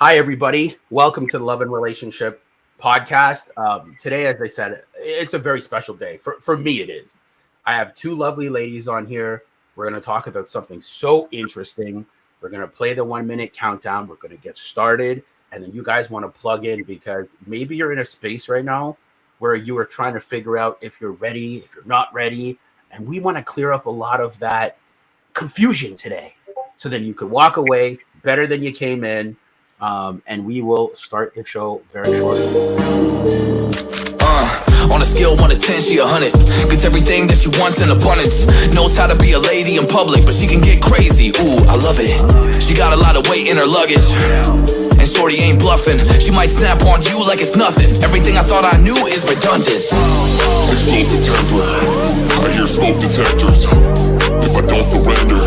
Hi, everybody. Welcome to the Love and Relationship podcast. Today, as I said, it's a very special day. For me, it is. I have two lovely ladies on here. We're going to talk about something so interesting. We're going to play the 1 minute countdown. We're going to get started. And then you guys want to plug in because maybe you're in a space right now where you are trying to figure out if you're ready, if you're not ready. And we want to clear up a lot of that confusion today. So then you could walk away better than you came in. And we will start the show very shortly. On a scale 1 to 10, she 100. Gets everything that she wants in abundance. Knows how to be a lady in public, but she can get crazy. Ooh, I love it. She got a lot of weight in her luggage, and shorty ain't bluffing. She might snap on you like it's nothing. Everything I thought I knew is redundant. Explosive temper, I hear smoke detectors. If I don't surrender,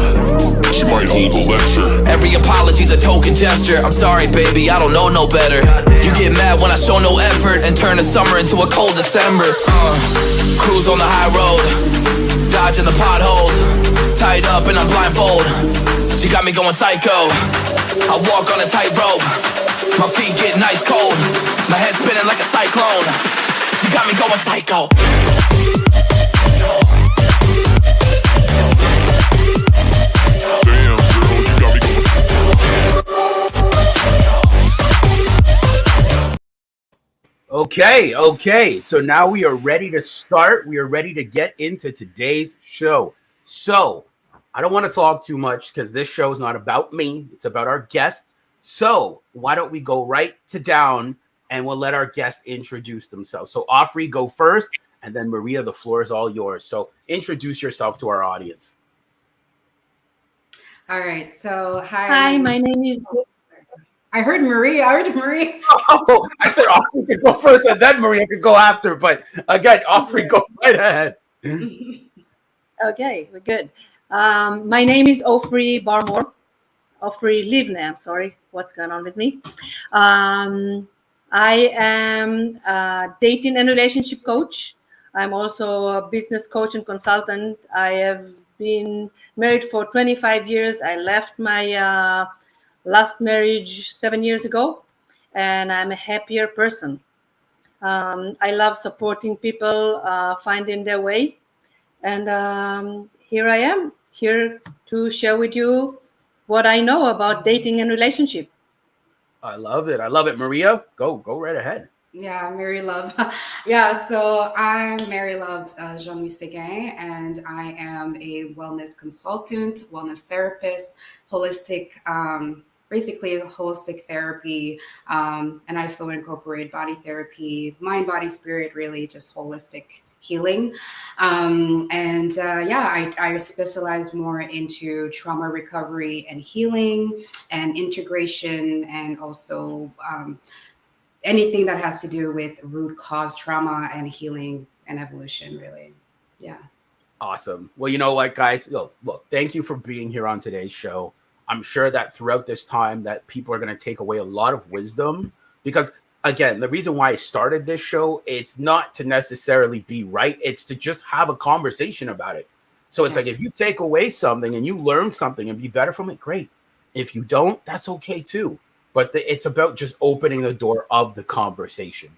she might hold a lecture. Every apology's a token gesture. I'm sorry, baby, I don't know no better. You get mad when I show no effort and turn the summer into a cold December. Cruise on the high road, dodging the potholes, tied up and I'm blindfold. She got me going psycho. I walk on a tightrope, my feet getting ice cold, my head spinning like a cyclone. She got me going psycho. Okay. So now we are ready to start. We are ready to get into today's show. So I don't want to talk too much because this show is not about me. It's about our guest. So why don't we go right to down and we'll let our guest introduce themselves. So Ofri, go first. And then Maria, the floor is all yours. So introduce yourself to our audience. All right. So Hi, my name is. I heard Maria. Oh, I said Ofri could go first and then Maria could go after. But again, Ofri, go right ahead. Okay, we're good. My name is Ofri Barmore. Ofri Livne, sorry. What's going on with me? I am a dating and relationship coach. I'm also a business coach and consultant. I have been married for 25 years. I left my last marriage 7 years ago, and I'm a happier person. I love supporting people finding their way. And here I am, here to share with you what I know about dating and relationship. I love it. Maria, go right ahead. Yeah, Mary Love. Yeah, so I'm Mary Love Jean-Louis Seguin, and I am a wellness consultant, wellness therapist, basically holistic therapy, and I also incorporate body therapy, mind, body, spirit, really just holistic healing. I specialize more into trauma recovery and healing and integration, and also anything that has to do with root cause trauma and healing and evolution, really. Yeah. Awesome. Well, you know what, guys? Look, thank you for being here on today's show. I'm sure that throughout this time that people are going to take away a lot of wisdom because, again, the reason why I started this show, it's not to necessarily be right. It's to just have a conversation about it. So it's like if you take away something and you learn something and be better from it, great. If you don't, that's okay too. But it's about just opening the door of the conversation.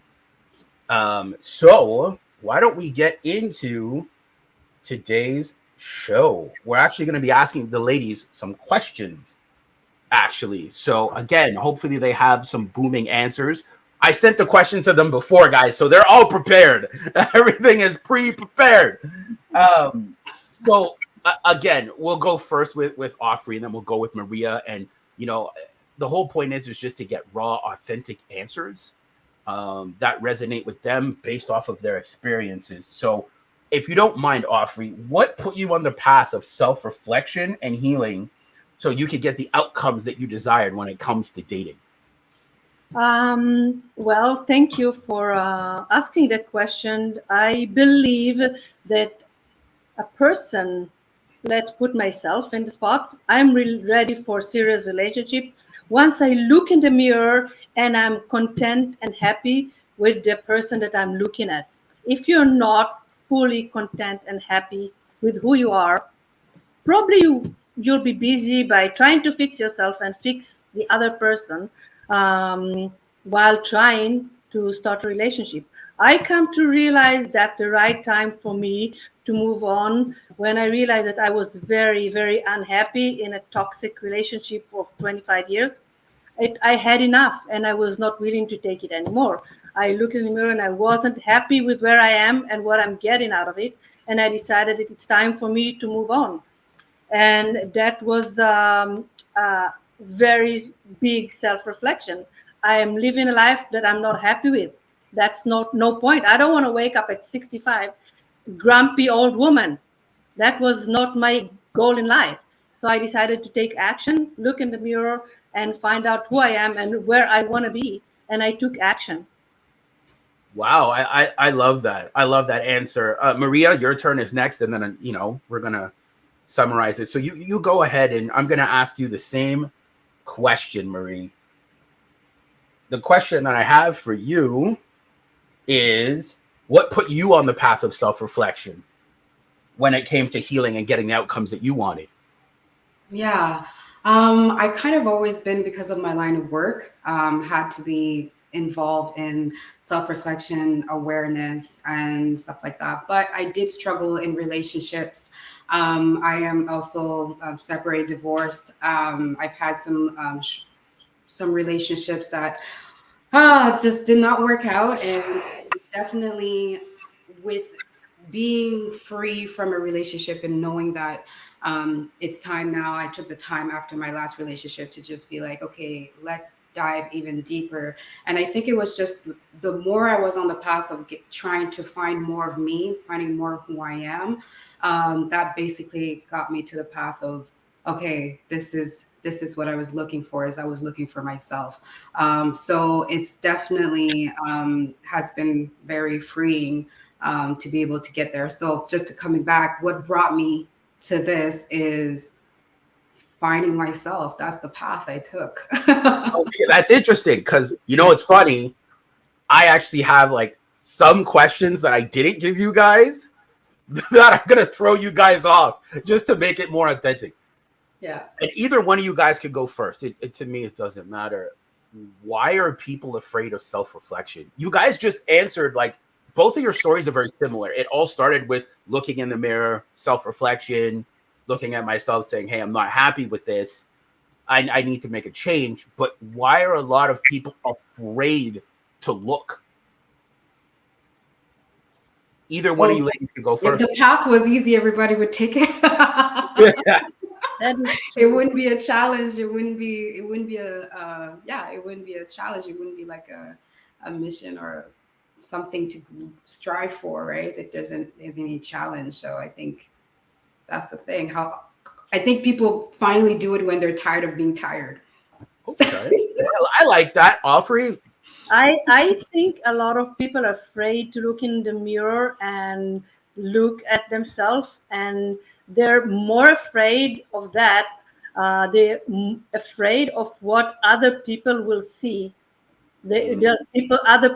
So why don't we get into today's show? We're actually going to be asking the ladies some questions, actually. So again, hopefully they have some booming answers. I sent the questions to them before, guys, so they're all prepared. Everything is pre-prepared. Again, we'll go first with Ofri, and then we'll go with Maria. And, the whole point is just to get raw, authentic answers that resonate with them based off of their experiences. So if you don't mind, Ofri, what put you on the path of self-reflection and healing so you could get the outcomes that you desired when it comes to dating? Well, thank you for asking that question. I believe that a person, let's put myself in the spot, I'm really ready for serious relationship once I look in the mirror and I'm content and happy with the person that I'm looking at. If you're not fully content and happy with who you are, probably you'll be busy by trying to fix yourself and fix the other person. while trying to start a relationship. I come to realize that the right time for me to move on when I realized that I was very, very unhappy in a toxic relationship of 25 years. I had enough and I was not willing to take it anymore. I looked in the mirror and I wasn't happy with where I am and what I'm getting out of it. And I decided that it's time for me to move on. And that was very big self-reflection. I am living a life that I'm not happy with. That's not no point. I don't want to wake up at 65 grumpy old woman. That was not my goal in life. So I decided to take action, look in the mirror, and find out who I am and where I want to be. And I took action. Wow, I love that. I love that answer. Maria, your turn is next, and then we're gonna summarize it. So you go ahead, and I'm gonna ask you the same question, Marie. The question that I have for you is, what put you on the path of self-reflection when it came to healing and getting the outcomes that you wanted? Yeah. I kind of always been, because of my line of work, had to be involved in self-reflection, awareness, and stuff like that. But I did struggle in relationships. I am also separated, divorced. I've had some relationships that just did not work out, and definitely with being free from a relationship and knowing that it's time now. I took the time after my last relationship to just be like, okay, let's dive even deeper. And I think it was just the more I was on the path of trying to find more of me, finding more of who I am, that basically got me to the path of, okay, this is what I was looking for, as I was looking for myself. So it's definitely has been very freeing to be able to get there. So just to coming back, what brought me to this is finding myself. That's the path I took. Okay, that's interesting, because it's funny. I actually have like some questions that I didn't give you guys that I'm gonna throw you guys off just to make it more authentic. Yeah. And either one of you guys could go first. To me, it doesn't matter. Why are people afraid of self-reflection? You guys just answered, like, both of your stories are very similar. It all started with looking in the mirror, self-reflection, looking at myself, saying, hey, I'm not happy with this. I need to make a change. But why are a lot of people afraid to look? Either one of you ladies could go If first. the path was easy, everybody would take it. It wouldn't be a challenge. It wouldn't be a it wouldn't be a challenge. It wouldn't be like a mission or something to strive for, right? If there's any challenge. So I think that's the thing. I think people finally do it when they're tired of being tired. Okay. I like that. Ofri? I think a lot of people are afraid to look in the mirror and look at themselves, and they're more afraid of that. They're afraid of what other people will see. Other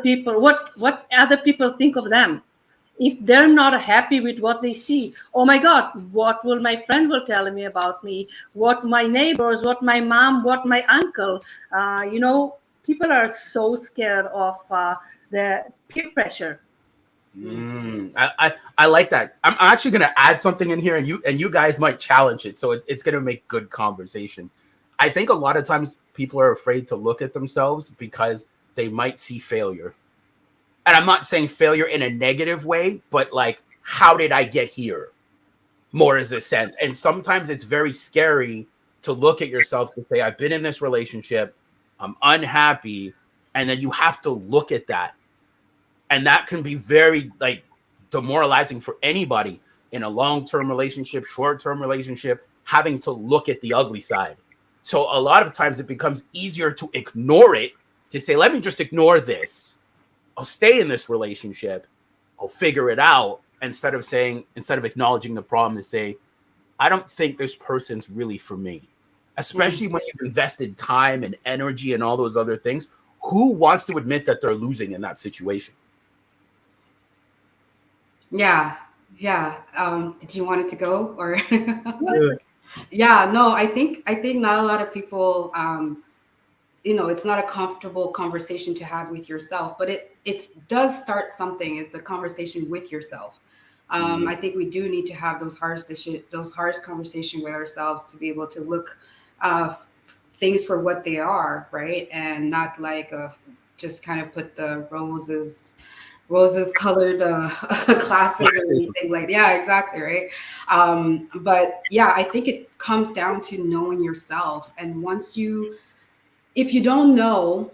people, what other people think of them. If they're not happy with what they see, oh my God, what will my friend will tell me about me? What my neighbors, what my mom, what my uncle? People are so scared of the peer pressure. I like that. I'm actually going to add something in here, and you guys might challenge it, so it's going to make good conversation. I think a lot of times people are afraid to look at themselves because they might see failure. And I'm not saying failure in a negative way, but like, how did I get here? More as a sense. And sometimes it's very scary to look at yourself to say, I've been in this relationship, I'm unhappy, and then you have to look at that. And that can be very like demoralizing for anybody in a long-term relationship, short-term relationship, having to look at the ugly side. So a lot of times it becomes easier to ignore it, to say, let me just ignore this. I'll stay in this relationship. I'll figure it out, instead of acknowledging the problem, to say, I don't think this person's really for me. Especially when you've invested time and energy and all those other things. Who wants to admit that they're losing in that situation? Yeah. Did you want it to go or? Yeah, no, I think not a lot of people it's not a comfortable conversation to have with yourself, but it does start something, is the conversation with yourself. I think we do need to have those harsh conversation with ourselves to be able to look uh, things for what they are, right? And not like just kind of put the roses colored classes or anything like. Yeah, exactly, right. But yeah, I think it comes down to knowing yourself. And if you don't know,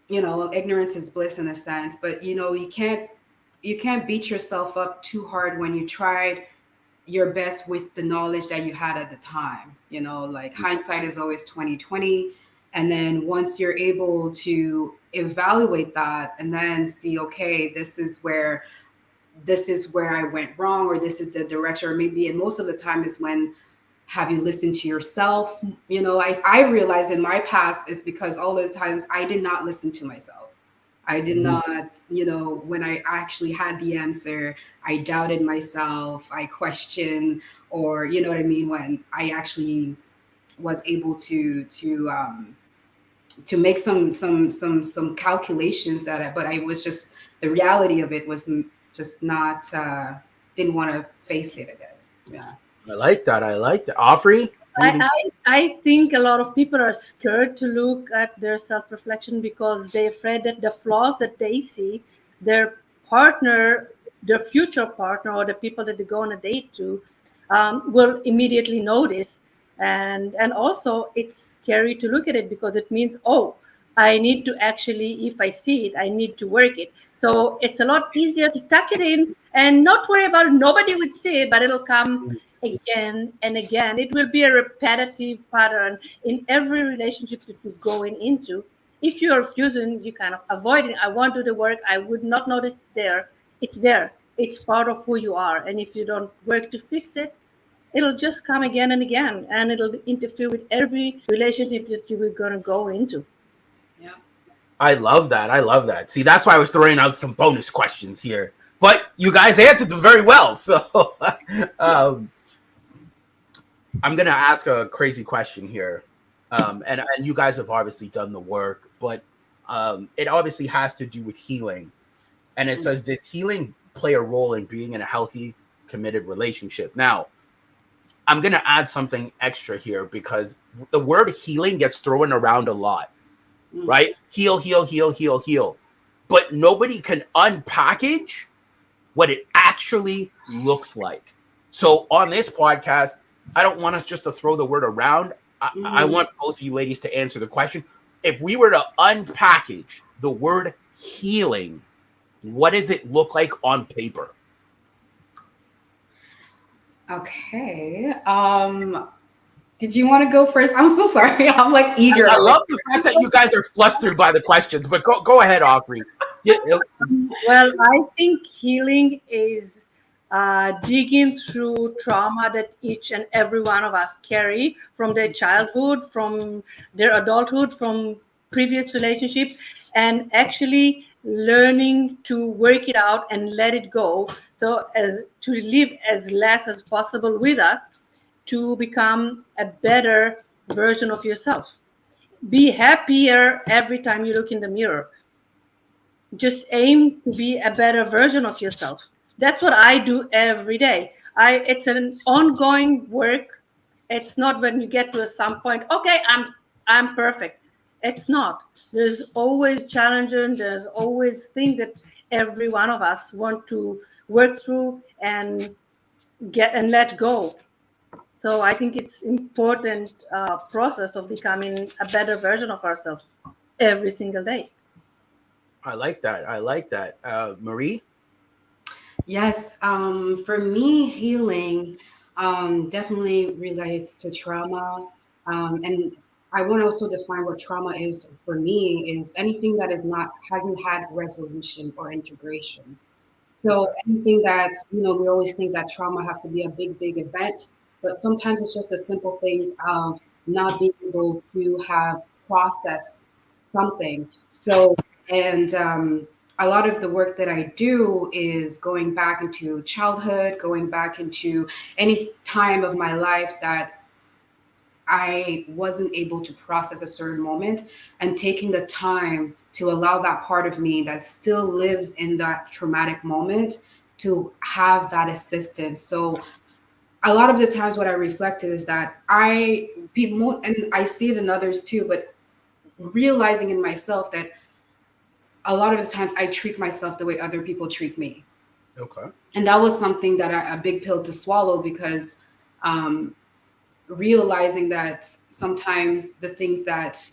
ignorance is bliss in a sense, but you can't beat yourself up too hard when you tried your best with the knowledge that you had at the time. Like hindsight is always 2020. And then once you're able to evaluate that and then see, okay, this is where I went wrong, or this is the direction, or maybe, and most of the time is when, have you listened to yourself? I realize in my past is because all the times I did not listen to myself. I did not, when I actually had the answer, I doubted myself, I questioned, or you know what I mean, when I actually was able to make some calculations but I was just, the reality of it was just not, didn't want to face it, I guess. Yeah. I like that. Ofri? I think a lot of people are scared to look at their self reflection because they're afraid that the flaws that they see, their partner, their future partner, or the people that they go on a date to, will immediately notice. And also, it's scary to look at it because it means, oh, I need to actually, if I see it, I need to work it. So it's a lot easier to tuck it in and not worry about it. Nobody would see it, but it'll come again and again. It will be a repetitive pattern in every relationship that you're going into. If you're refusing, you kind of avoid it. I won't do the work. I would not notice there. It's there. It's part of who you are. And if you don't work to fix it, it'll just come again and again, and it'll interfere with every relationship that you were going to go into. Yeah. I love that. See, that's why I was throwing out some bonus questions here, but you guys answered them very well. So I'm going to ask a crazy question here. And you guys have obviously done the work, but it obviously has to do with healing. And it says, does healing play a role in being in a healthy, committed relationship? Now, I'm going to add something extra here because the word healing gets thrown around a lot, right? Heal, heal, heal, heal, heal. But nobody can unpackage what it actually looks like. So on this podcast, I don't want us just to throw the word around. I want both of you ladies to answer the question. If we were to unpackage the word healing, what does it look like on paper? Okay. Did you want to go first? I'm so sorry. I'm like eager. I love the fact that you guys are flustered by the questions, but go ahead, Ofri. Well, I think healing is digging through trauma that each and every one of us carry from their childhood, from their adulthood, from previous relationship, and actually learning to work it out and let it go, so as to live as less as possible with us, to become a better version of yourself. Be happier every time you look in the mirror. Just aim to be a better version of yourself. That's what I do every day. It's an ongoing work. It's not when you get to some point, okay, I'm perfect. It's not. There's always challenges, there's always things that every one of us want to work through and get and let go. So I think it's important process of becoming a better version of ourselves every single day. I like that. Marie? Yes. For me, healing definitely relates to trauma. And I want to also define what trauma is for me is anything that hasn't had resolution or integration. So anything that, we always think that trauma has to be a big, big event, but sometimes it's just the simple things of not being able to have processed something. So, and a lot of the work that I do is going back into childhood, going back into any time of my life that I wasn't able to process a certain moment, and taking the time to allow that part of me that still lives in that traumatic moment to have that assistance. So a lot of the times what I reflected is that people, and I see it in others too, but realizing in myself that a lot of the times I treat myself the way other people treat me. Okay. And that was something that a big pill to swallow, because um, realizing that sometimes the things that,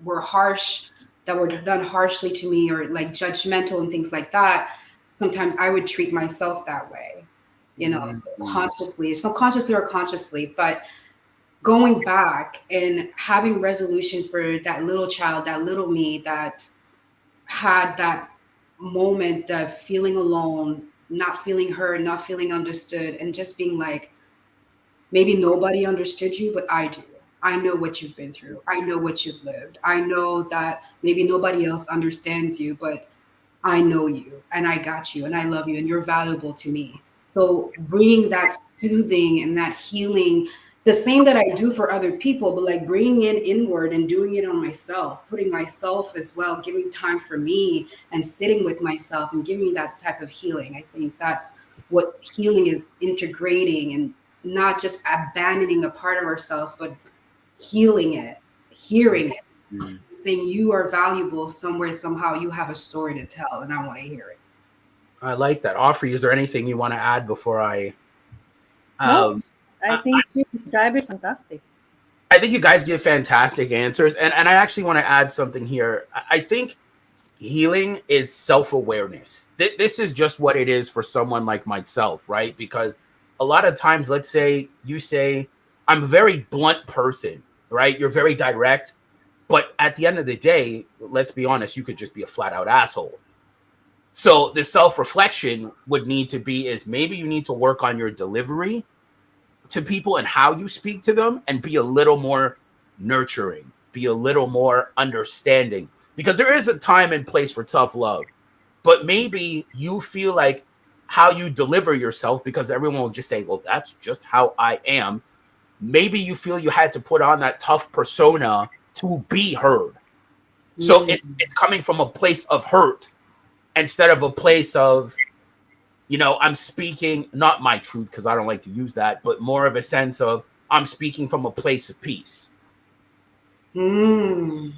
were harsh, that were done harshly to me, or like judgmental and things like that, sometimes I would treat myself that way, Mhm. subconsciously or consciously. But going back and having resolution for that little child, that little me that had that moment of feeling alone, not feeling heard, not feeling understood, and just being like, maybe nobody understood you, but I do. I know what you've been through. I know what you've lived. I know that maybe nobody else understands you, but I know you and I got you and I love you and you're valuable to me. So bringing that soothing and that healing, the same that I do for other people, but like bringing it inward and doing it on myself, putting myself as well, giving time for me and sitting with myself and giving me that type of healing. I think that's what healing is, integrating and not just abandoning a part of ourselves, but healing it, hearing it, Mhm. saying you are valuable somewhere, somehow you have a story to tell and I want to hear it. I like that. Ofri, is there anything you want to add before I? No, Um, I I, think you described it fantastic. I think you guys give fantastic answers, and I actually want to add something here. I think healing is self-awareness. This is just what it is for someone like myself, right? Because a lot of times, let's say you say, I'm a very blunt person, right? You're very direct, but at the end of the day, let's be honest, you could just be a flat out asshole. So the self-reflection would need to be is maybe you need to work on your delivery to people and how you speak to them, and be a little more nurturing, be a little more understanding, because there is a time and place for tough love. But maybe you feel like how you deliver yourself, because everyone will just say, well, that's just how I am. Maybe you feel you had to put on that tough persona to be heard. So Mm. it's coming from a place of hurt instead of a place of, I'm speaking not my truth, because I don't like to use that, but more of a sense of I'm speaking from a place of peace. Mm.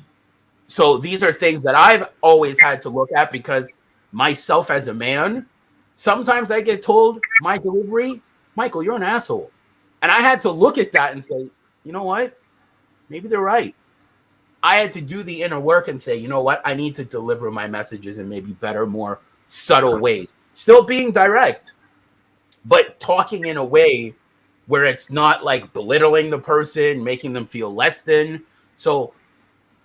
So these are things that I've always had to look at, because myself as a man, sometimes I get told my delivery, Michael, you're an asshole. And I had to look at that and say, you know what? Maybe they're right. I had to do the inner work and say, you know what? I need to deliver my messages in maybe better, more subtle ways. Still being direct, but talking in a way where it's not like belittling the person, making them feel less than. So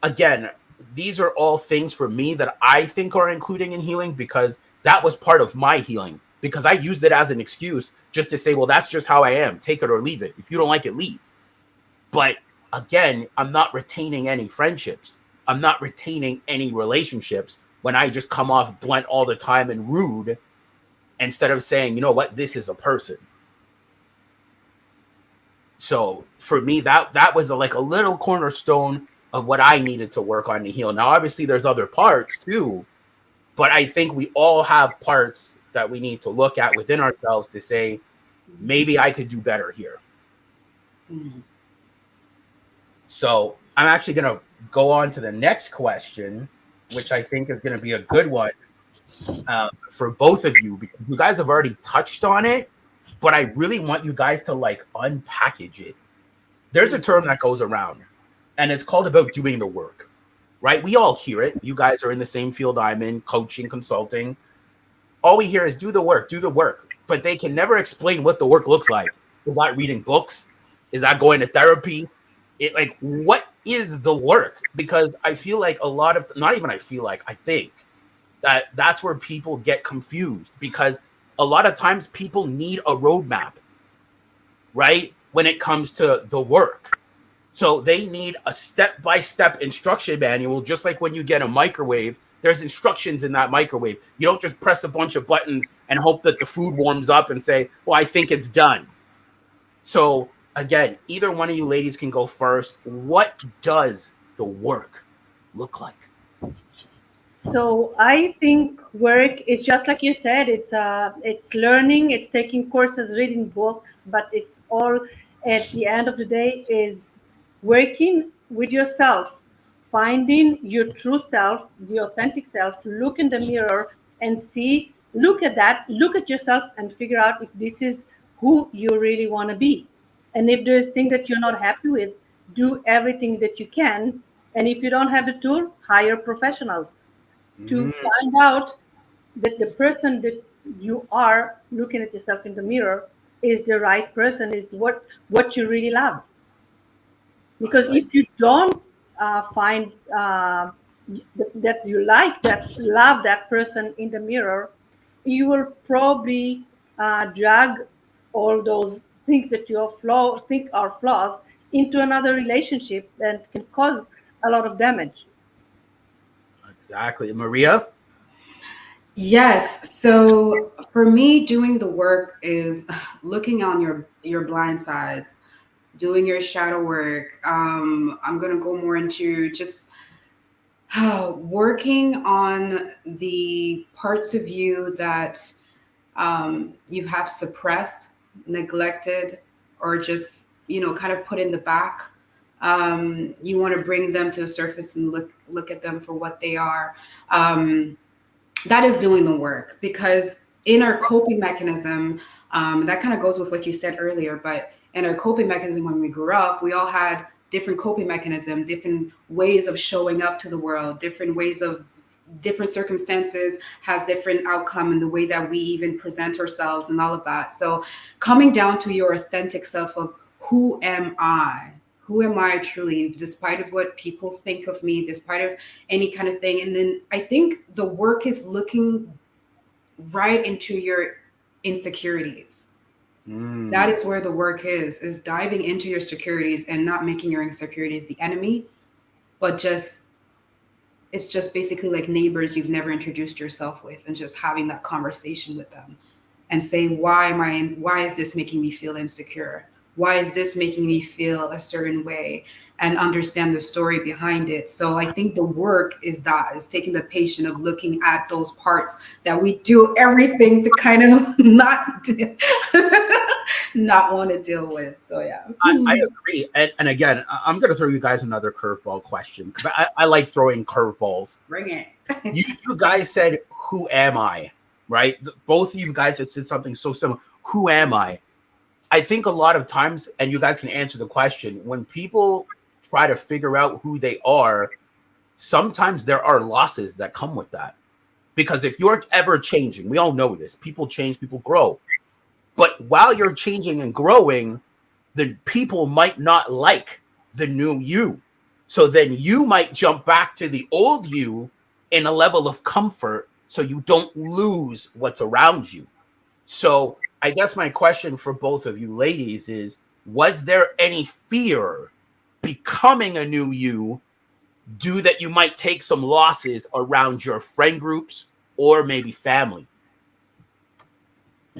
again, these are all things for me that I think are including in healing, because that was part of my healing, because I used it as an excuse just to say, well, that's just how I am. Take it or leave it. If you don't like it, leave. But again, I'm not retaining any friendships. I'm not retaining any relationships when I just come off blunt all the time and rude, instead of saying, you know what, this is a person. So for me, that was like a little cornerstone of what I needed to work on to heal. Now, obviously, there's other parts too, but I think we all have parts that we need to look at within ourselves to say, maybe I could do better here. Mm. So I'm actually going to go on to the next question, which I think is going to be a good one for both of you, because you guys have already touched on it, but I really want you guys to like unpackage it. There's a term that goes around, and it's called about doing the work, right? We all hear it. You guys are in the same field I'm in, coaching, consulting. All we hear is do the work, do the work. But they can never explain what the work looks like. Is that reading books? Is that going to therapy? Like, what is the work? Because I feel like a lot of, not even I feel like, I think that that's where people get confused, because a lot of times people need a roadmap, right? When it comes to the work. So they need a step-by-step instruction manual, just like when you get a microwave, there's instructions in that microwave. You don't just press a bunch of buttons and hope that the food warms up and say, well, I think it's done. So again, either one of you ladies can go first. What does the work look like? So I think work is just like you said. It's learning. It's taking courses, reading books, but it's all at the end of the day is working with yourself, finding your true self, the authentic self. Look in the mirror and see. Look at that. Look at yourself and figure out if this is who you really want to be. And if there's things that you're not happy with, do everything that you can. And if you don't have the tool, hire professionals to Mm, find out that the person that you are looking at yourself in the mirror is the right person, is what you really love. I Because like. if you don't find that you like that love that person in the mirror, you will probably drag all those things that you think are flaws into another relationship and can cause a lot of damage. Exactly. Maria? Yes. So for me, doing the work is looking on your blind sides, doing your shadow work. I'm gonna go more into just working on the parts of you that you have suppressed, neglected, or just kind of put in the back. You want to bring them to the surface and look at them for what they are. That is doing the work, because in our coping mechanism, that kind of goes with what you said earlier, but in our coping mechanism when we grew up, we all had different coping mechanism, different ways of showing up to the world, different ways of different circumstances has different outcome in the way that we even present ourselves and all of that. So coming down to your authentic self of who am I? Who am I truly, despite of what people think of me, despite of any kind of thing. And then I think the work is looking right into your insecurities. That Mm, is where the work is diving into your securities and not making your insecurities the enemy, but just it's just basically like neighbors you've never introduced yourself with, and just having that conversation with them and saying, why is this making me feel insecure? Why is this making me feel a certain way? And understand the story behind it. So I think the work is taking the patient of looking at those parts that we do everything to kind of not want to deal with. So yeah. I agree. And again, I'm going to throw you guys another curveball question because I like throwing curveballs. Bring it. You guys said, "Who am I?" Right? Both of you guys have said something so similar. Who am I? I think a lot of times, and you guys can answer the question, when people try to figure out who they are, sometimes there are losses that come with that. Because if you're ever changing, we all know this, people change, people grow. But while you're changing and growing, the people might not like the new you. So then you might jump back to the old you in a level of comfort so you don't lose what's around you. So I guess my question for both of you ladies is, was there any fear becoming a new you due that you might take some losses around your friend groups or maybe family?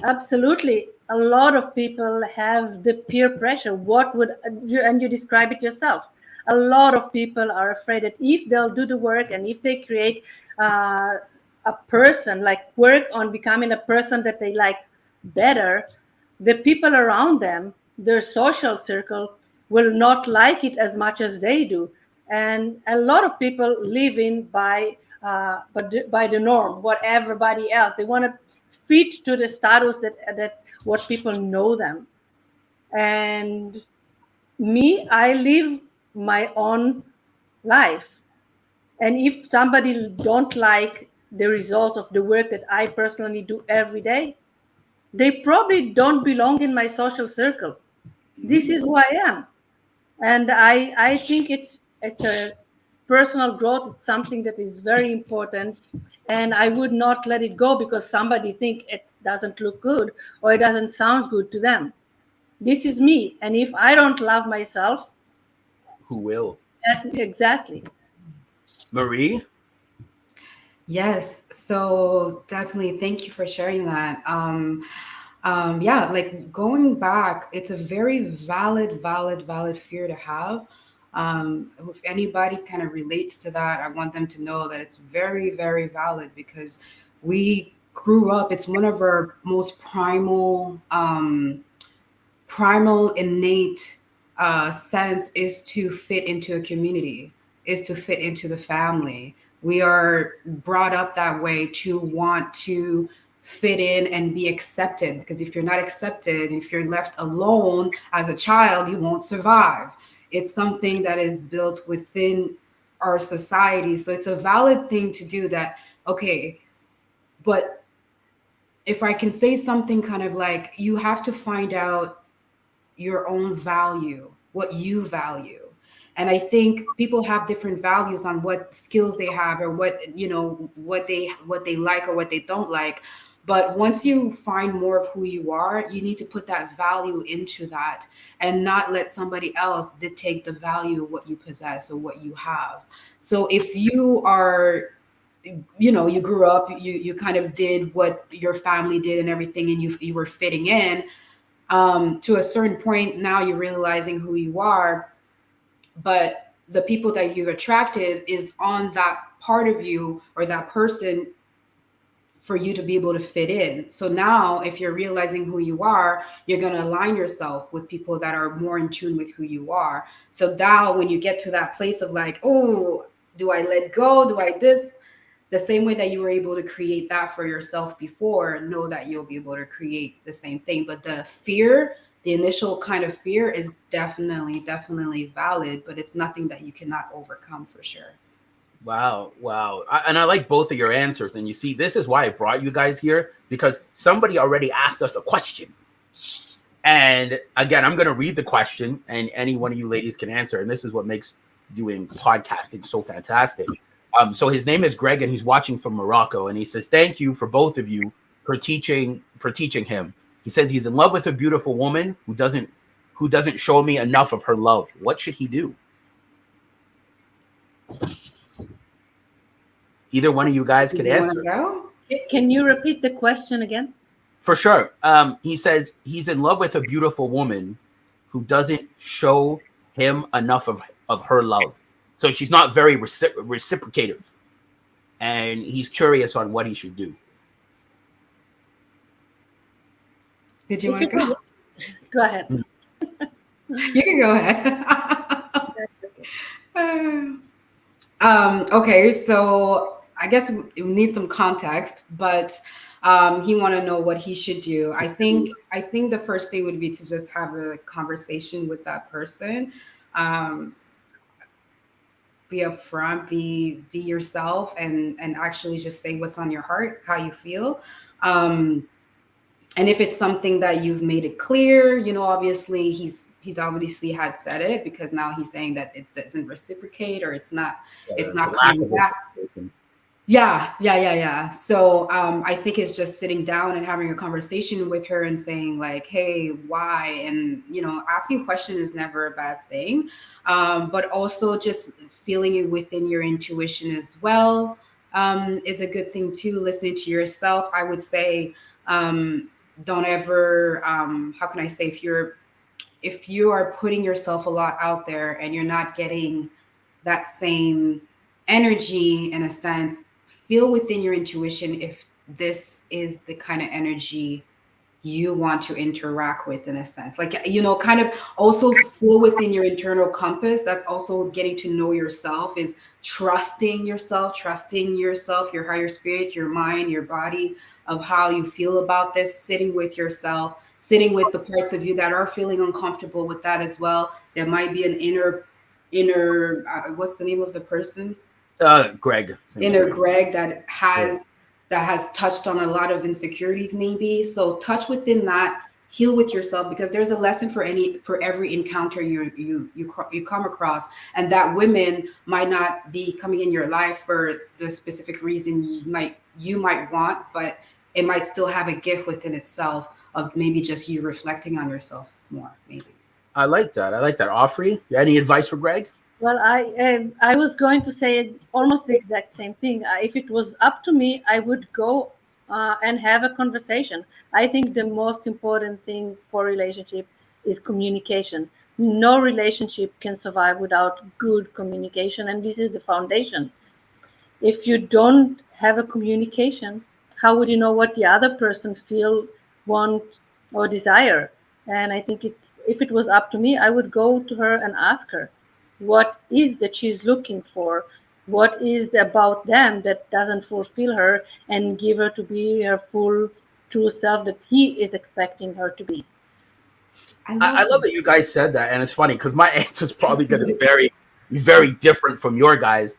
Absolutely. A lot of people have the peer pressure. What would you, and you describe it yourself. A lot of people are afraid that if they'll do the work and if they create uh, a person, like work on becoming a person that they like better, the people around them, their social circle, will not like it as much as they do. And a lot of people live in by the norm, what everybody else. They want to fit to the status that what people know them. And me, I live my own life. And if somebody don't like the result of the work that I personally do every day, they probably don't belong in my social circle. This is who I am. And I think it's a personal growth. It's something that is very important, and I would not let it go because somebody think it doesn't look good or it doesn't sound good to them. This is me, and if I don't love myself, Who will? exactly. Marie? Yes. So definitely thank you for sharing that. Yeah, like going back, it's a very valid fear to have. If anybody kind of relates to that, I want them to know that it's very valid because we grew up, it's one of our most primal innate sense is to fit into a community, is to fit into the family. We are brought up that way to want to fit in and be accepted, because if you're not accepted, if you're left alone as a child, you won't survive. It's something that is built within our society, so it's a valid thing to do that. Okay, but if I can say something, kind of like, you have to find out your own value, what you value. And I think people have different values on what skills they have, or what, what they like or what they don't like. But once you find more of who you are, you need to put that value into that and not let somebody else dictate the value of what you possess or what you have. So if you are, you grew up, you kind of did what your family did and everything, and you were fitting in, to a certain point. Now you're realizing who you are, but the people that you've attracted is on that part of you, or that person, for you to be able to fit in. So now if you're realizing who you are, you're going to align yourself with people that are more in tune with who you are. So now when you get to that place of like, oh, do I let go, do I this, the same way that you were able to create that for yourself before, know that you'll be able to create the same thing. But the fear, the initial kind of fear, is definitely valid, but it's nothing that you cannot overcome for sure. Wow, wow. And I like both of your answers. And you see, this is why I brought you guys here, because somebody already asked us a question. And again, I'm going to read the question, and any one of you ladies can answer. And this is what makes doing podcasting so fantastic. So his name is Greg, and he's watching from Morocco. And he says, "Thank you for both of you for teaching him." He says he's in love with a beautiful woman who doesn't show me enough of her love. What should he do? Either one of you guys can answer. Can you repeat the question again? For sure. He says he's in love with a beautiful woman who doesn't show him enough of her love. So she's not very reciprocative. And he's curious on what he should do. Did you want to go? Go ahead. You can go ahead. Okay, so I guess we need some context, but he want to know what he should do. I think the first thing would be to just have a conversation with that person. Be upfront, be yourself, and actually just say what's on your heart, how you feel. And if it's something that you've made it clear, obviously he's obviously had said it, because now he's saying that it doesn't reciprocate, or it's not coming back. Yeah. So I think it's just sitting down and having a conversation with her and saying like, hey, why? And, asking questions is never a bad thing. But also just feeling it within your intuition as well is a good thing too. Listening to yourself, I would say, don't ever, how can I say, if you are putting yourself a lot out there and you're not getting that same energy, in a sense, feel within your intuition if this is the kind of energy you want to interact with, in a sense, like, kind of also feel within your internal compass. That's also getting to know yourself, is trusting yourself, your higher spirit, your mind, your body, of how you feel about this, sitting with yourself, sitting with the parts of you that are feeling uncomfortable with that as well. There might be an inner what's the name of the person? Greg. Inner Greg that has touched on a lot of insecurities, maybe. So touch within that, heal with yourself, because there's a lesson for every encounter you come across, and that women might not be coming in your life for the specific reason you might want, but it might still have a gift within itself of maybe just you reflecting on yourself more, maybe. I like that. Ofri, any advice for Greg? Well, I was going to say almost the exact same thing. If it was up to me, I would go and have a conversation. I think the most important thing for relationship is communication. No relationship can survive without good communication, and this is the foundation. If you don't have a communication, how would you know what the other person feel, want, or desire? And I think it's if it was up to me, I would go to her and ask her what is that she's looking for, what is about them that doesn't fulfill her, and give her to be her full true self that he is expecting her to be. I love that you guys said that, and it's funny because my answer is probably going to be very, very different from your guys.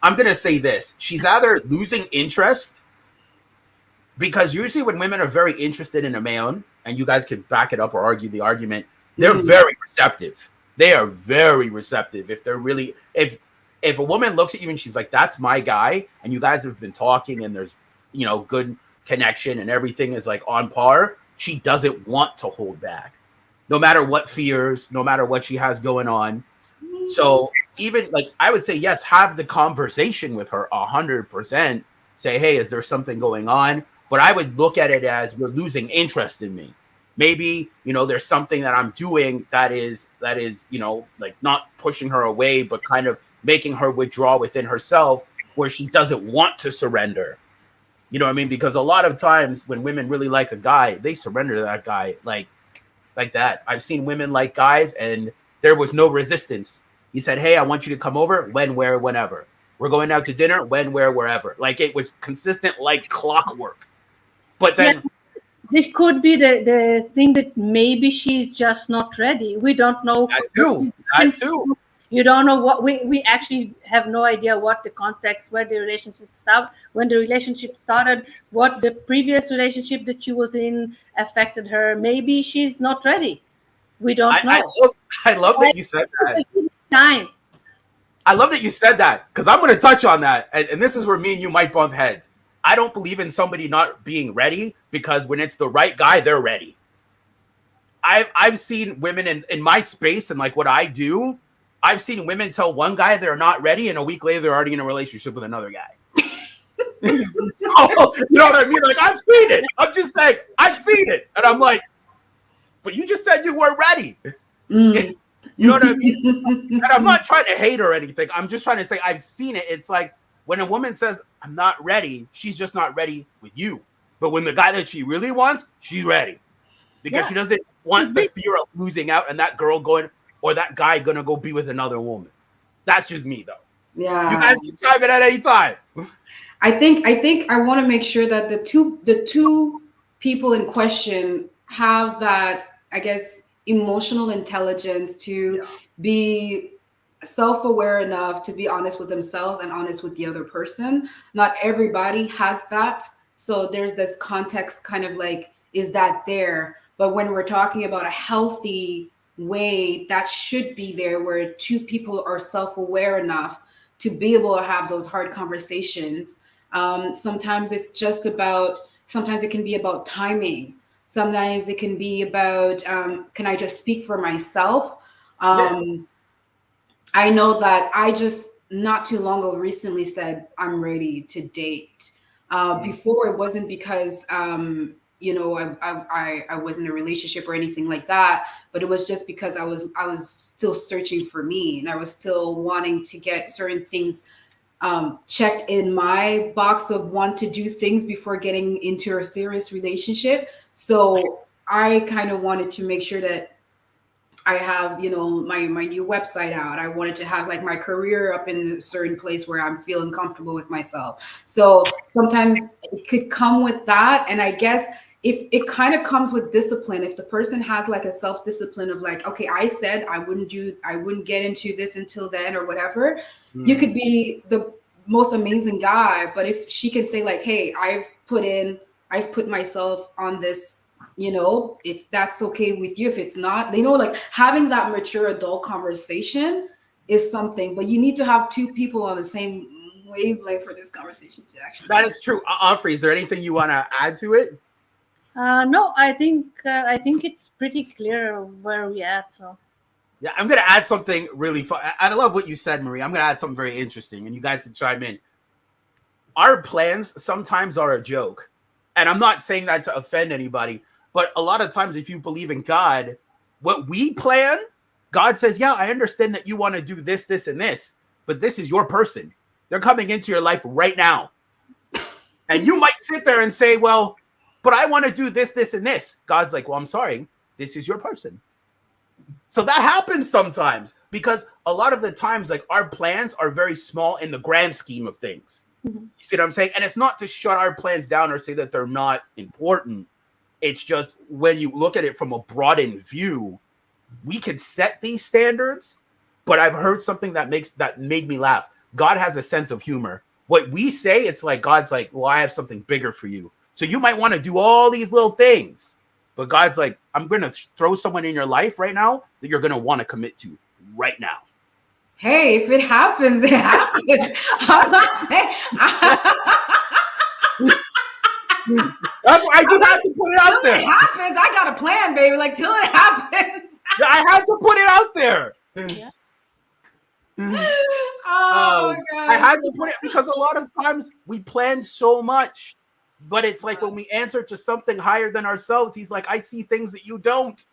I'm going to say this: she's either losing interest, because usually when women are very interested in a man, and you guys can back it up or argue the argument, they're very receptive. They are very receptive. If they're really, if a woman looks at you and she's like, "That's my guy," and you guys have been talking and there's, good connection and everything is like on par, she doesn't want to hold back, no matter what fears, no matter what she has going on. So even like I would say, yes, have the conversation with her 100%. Say, hey, is there something going on? But I would look at it as you're losing interest in me. Maybe, there's something that I'm doing that is, like not pushing her away, but kind of making her withdraw within herself where she doesn't want to surrender. You know what I mean? Because a lot of times when women really like a guy, they surrender to that guy like that. I've seen women like guys and there was no resistance. He said, hey, I want you to come over when, where, whenever. We're going out to dinner when, where, wherever. Like it was consistent like clockwork. But then this could be the thing that maybe she's just not ready. We don't know. That too. You don't know what we actually have no idea what the context, where the relationship started, when the relationship started, what the previous relationship that she was in affected her. Maybe she's not ready. We don't know. I love that you said that. Time. I love that you said that because I'm going to touch on that. And this is where me and you might bump heads. I don't believe in somebody not being ready because when it's the right guy, they're ready. I've seen women in my space and like what I do. I've seen women tell one guy they're not ready, and a week later they're already in a relationship with another guy. So, you know what I mean? Like I've seen it. I'm just saying I've seen it, and I'm like, but you just said you weren't ready. You know what I mean? And I'm not trying to hate or anything. I'm just trying to say I've seen it. It's like when a woman says I'm not ready, she's just not ready with you. But when the guy that she really wants, she's ready because she doesn't want the fear of losing out and that girl going or that guy gonna go be with another woman. That's just me though. Yeah, you guys can chime in at any time. I think I want to make sure that the two people in question have that, I guess, emotional intelligence to be self-aware enough to be honest with themselves and honest with the other person. Not everybody has that, so there's this context kind of like, is that there? But when we're talking about a healthy way, that should be there, where two people are self-aware enough to be able to have those hard conversations. Sometimes it can be about timing. Sometimes it can be about, can I just speak for myself? I know that I just not too long ago recently said I'm ready to date. Before it wasn't because I was in a relationship or anything like that, but it was just because I was still searching for me, and I was still wanting to get certain things checked in my box of want to do things before getting into a serious relationship. So I kind of wanted to make sure that I have, my new website out. I wanted to have like my career up in a certain place where I'm feeling comfortable with myself. So sometimes it could come with that. And I guess if it kind of comes with discipline, if the person has like a self-discipline of like, okay, I said I wouldn't get into this until then or whatever, you could be the most amazing guy. But if she can say like, hey, I've put myself on this, if that's okay with you, if it's not, like having that mature adult conversation is something, but you need to have two people on the same wavelength for this conversation to actually. That is true. Ofri, is there anything you want to add to it? No, I think it's pretty clear where we at. So yeah, I'm gonna add something really fun. I love what you said, Marie. I'm gonna add something very interesting, and you guys can chime in. our plans sometimes are a joke. And I'm not saying that to offend anybody, but a lot of times if you believe in God, what we plan, God says, yeah, I understand that you want to do this, this, and this, but this is your person. They're coming into your life right now. And you might sit there and say, well, but I want to do this, this, and this. God's like, well, I'm sorry, this is your person. So that happens sometimes because a lot of the times, like our plans are very small in the grand scheme of things. You see what I'm saying? And it's not to shut our plans down or say that they're not important. It's just when you look at it from a broadened view, we can set these standards, but I've heard something that made me laugh. God has a sense of humor. What we say, it's like God's like, well, I have something bigger for you. So you might want to do all these little things, but God's like, I'm going to throw someone in your life right now that you're going to want to commit to right now. Hey, if it happens, it happens. I'm not saying. I just had to put it out there. Till it happens, I got a plan, baby. Like till it happens. I had to put it out there. Yeah. Oh my God. I had to put it because a lot of times we plan so much, but it's like when we answer to something higher than ourselves, he's like, I see things that you don't.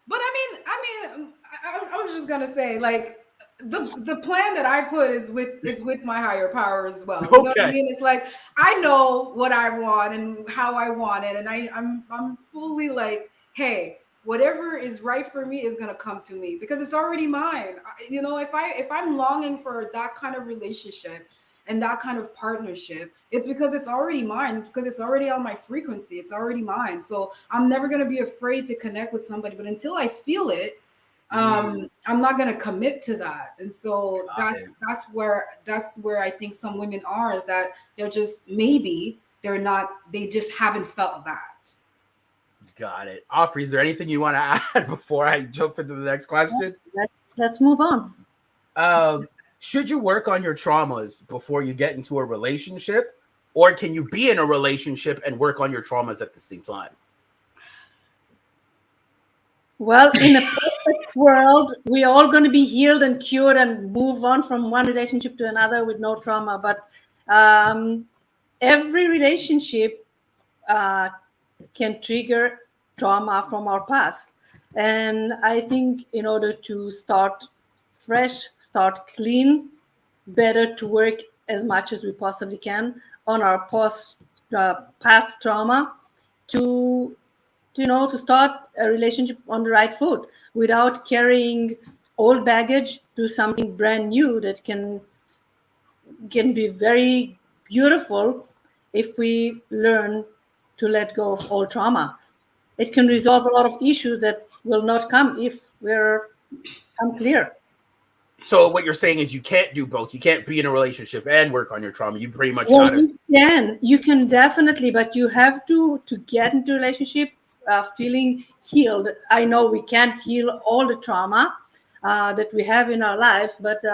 But I was just gonna say, like, the plan that I put is with my higher power as well. You know what I mean? It's like I know what I want and how I want it, and I'm fully like, hey, whatever is right for me is gonna come to me because it's already mine. You know, if I'm longing for that kind of relationship and that kind of partnership, it's because it's already mine. It's because it's already on my frequency. It's already mine. So I'm never gonna be afraid to connect with somebody. But until I feel it, I'm not gonna commit to that. And so that's where I think some women are, is that they're just they just haven't felt that. Got it. Ofri, is there anything you want to add before I jump into the next question? Let's move on. Should you work on your traumas before you get into a relationship, or can you be in a relationship and work on your traumas at the same time? Well, in a perfect world, we're all going to be healed and cured and move on from one relationship to another with no trauma. But every relationship can trigger trauma from our past. And I think in order to start fresh, start clean, better to work as much as we possibly can on our past trauma to start a relationship on the right foot without carrying old baggage to something brand new that can be very beautiful if we learn to let go of all trauma. It can resolve a lot of issues that will not come if we're clear. So what you're saying is you can't do both. You can't be in a relationship and work on your trauma. You pretty much You can definitely, but you have to get into a relationship feeling healed. I know we can't heal all the trauma that we have in our life, but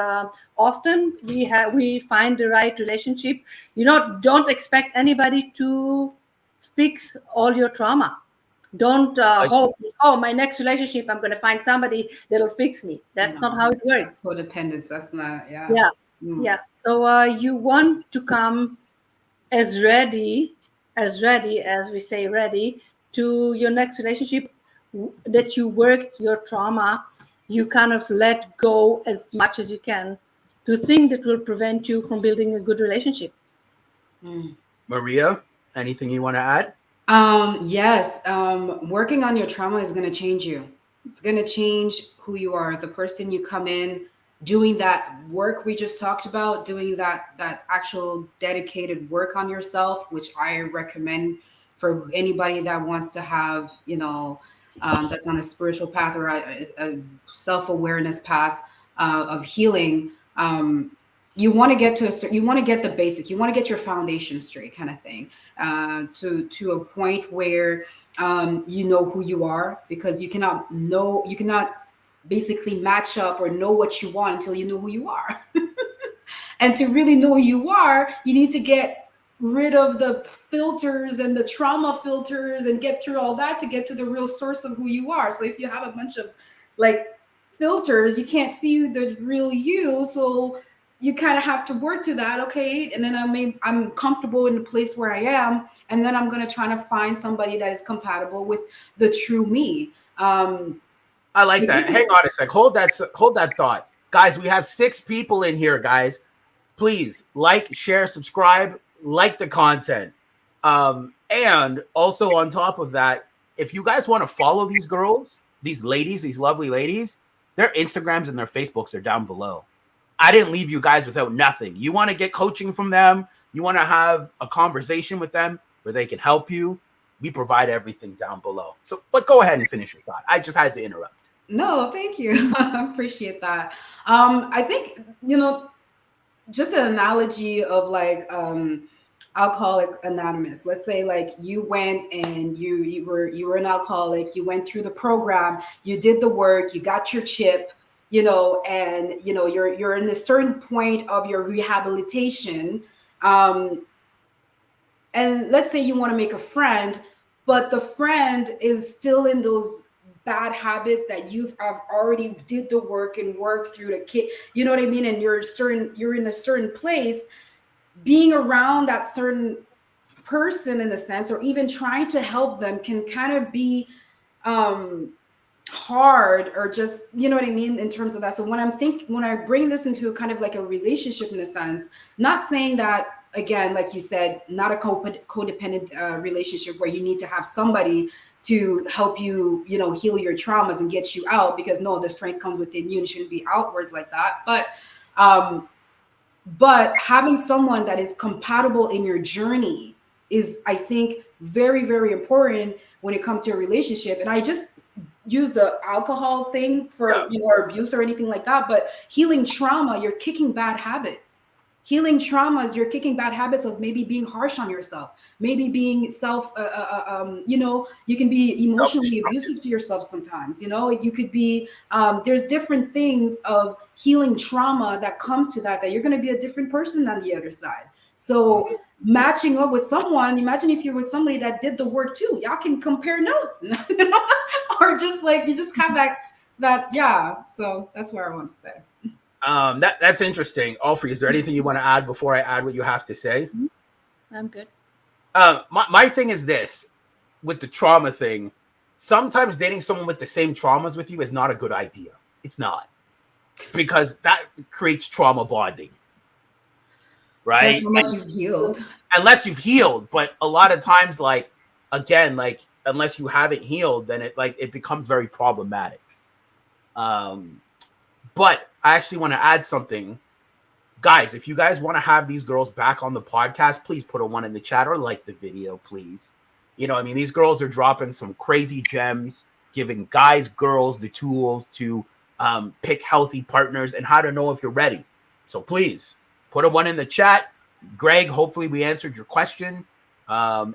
often we find the right relationship. Don't expect anybody to fix all your trauma. Don't hope, my next relationship, I'm going to find somebody that'll fix me. That's not how it works. That's codependence. That's not, Yeah. So you want to come as ready as we say, ready to your next relationship, that you work your trauma, you kind of let go as much as you can to things that will prevent you from building a good relationship. Maria, anything you want to add? Yes. Working on your trauma is going to change you. It's going to change who you are, the person you come in, doing that work we just talked about, doing that actual dedicated work on yourself, which I recommend for anybody that wants to have, that's on a spiritual path or a self-awareness path of healing. You want to get the basic, you want to get your foundation straight, kind of thing, to a point where you know who you are, because you cannot basically match up or know what you want until you know who you are. And to really know who you are, you need to get rid of the filters and the trauma filters and get through all that to get to the real source of who you are. So if you have a bunch of like filters, you can't see the real you. So you kind of have to work to that. Okay. And then I'm comfortable in the place where I am. And then I'm going to try to find somebody that is compatible with the true me. I like that. Hang on a sec. Hold that thought. Guys, we have 6 people in here, guys. Please like, share, subscribe, like the content. And also on top of that, if you guys want to follow these girls, these ladies, these lovely ladies, their Instagrams and their Facebooks are down below. I didn't leave you guys without nothing. You want to get coaching from them, you want to have a conversation with them where they can help you, we provide everything down below. So, but go ahead and finish your thought. I just had to interrupt. No, thank you. I appreciate that. I think, just an analogy of like alcoholic anonymous. Let's say like you went and you were an alcoholic, you went through the program, you did the work, you got your chip, and you're in a certain point of your rehabilitation. And let's say you want to make a friend, but the friend is still in those bad habits that have already did the work and worked through the kid, you know what I mean? And you're in a certain place, being around that certain person in a sense, or even trying to help them can kind of be hard, or just, you know what I mean, in terms of that. So when I bring this into a kind of like a relationship in a sense, not saying that, again, like you said, not a codependent relationship where you need to have somebody to help you, heal your traumas and get you out, because no, the strength comes within you and shouldn't be outwards like that. But having someone that is compatible in your journey is, I think, very, very important when it comes to a relationship. And I just use the alcohol thing for or abuse or anything like that, but healing trauma, you're kicking bad habits. Healing traumas, you're kicking bad habits of maybe being harsh on yourself, maybe being you can be emotionally abusive to yourself sometimes. You could be, there's different things of healing trauma that comes to that you're going to be a different person on the other side. So matching up with someone, imagine if you're with somebody that did the work too, y'all can compare notes, or just like, you just have that. Yeah. So that's what I want to say. That's interesting. Ofri, is there anything you want to add before I add what you have to say? I'm good. My thing is this, with the trauma thing, sometimes dating someone with the same traumas with you is not a good idea. It's not. Because that creates trauma bonding. Right? That's how much you've healed. Unless you've healed. But a lot of times, unless you haven't healed, then it becomes very problematic. But I actually want to add something. Guys, if you guys want to have these girls back on the podcast, please put a 1 in the chat or like the video, please. These girls are dropping some crazy gems, giving guys, girls the tools to pick healthy partners and how to know if you're ready. So please put a 1 in the chat. Greg, hopefully we answered your question. And